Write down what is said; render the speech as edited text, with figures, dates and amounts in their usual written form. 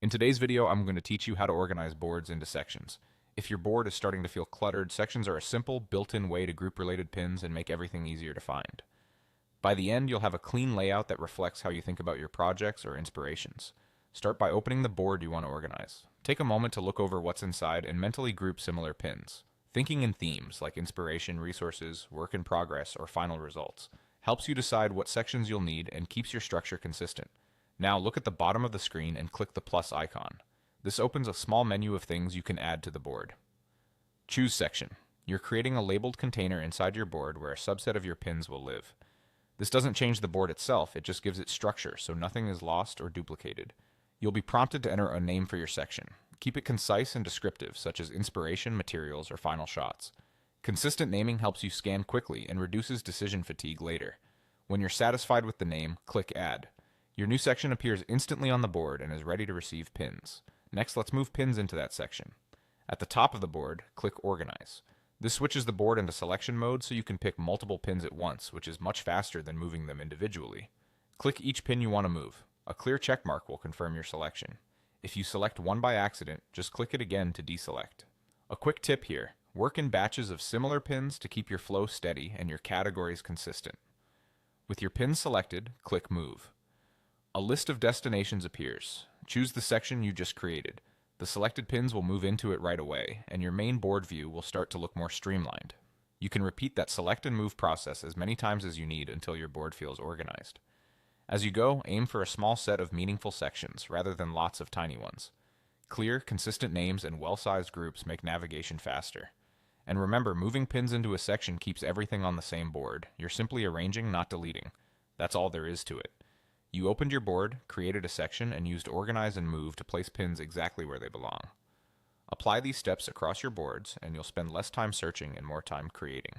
In today's video, I'm going to teach you how to organize boards into sections. If your board is starting to feel cluttered, sections are a simple, built-in way to group related pins and make everything easier to find. By the end, you'll have a clean layout that reflects how you think about your projects or inspirations. Start by opening the board you want to organize. Take a moment to look over what's inside and mentally group similar pins. Thinking in themes like inspiration, resources, work in progress, or final results helps you decide what sections you'll need and keeps your structure consistent. Now look at the bottom of the screen and click the plus icon. This opens a small menu of things you can add to the board. Choose section. You're creating a labeled container inside your board where a subset of your pins will live. This doesn't change the board itself, it just gives it structure so nothing is lost or duplicated. You'll be prompted to enter a name for your section. Keep it concise and descriptive, such as inspiration, materials, or final shots. Consistent naming helps you scan quickly and reduces decision fatigue later. When you're satisfied with the name, click Add. Your new section appears instantly on the board and is ready to receive pins. Next, let's move pins into that section. At the top of the board, click Organize. This switches the board into selection mode so you can pick multiple pins at once, which is much faster than moving them individually. Click each pin you want to move. A clear check mark will confirm your selection. If you select one by accident, just click it again to deselect. A quick tip here: work in batches of similar pins to keep your flow steady and your categories consistent. With your pins selected, click Move. A list of destinations appears. Choose the section you just created. The selected pins will move into it right away, and your main board view will start to look more streamlined. You can repeat that select and move process as many times as you need until your board feels organized. As you go, aim for a small set of meaningful sections rather than lots of tiny ones. Clear, consistent names and well-sized groups make navigation faster. And remember, moving pins into a section keeps everything on the same board. You're simply arranging, not deleting. That's all there is to it. You opened your board, created a section, and used Organize and Move to place pins exactly where they belong. Apply these steps across your boards, and you'll spend less time searching and more time creating.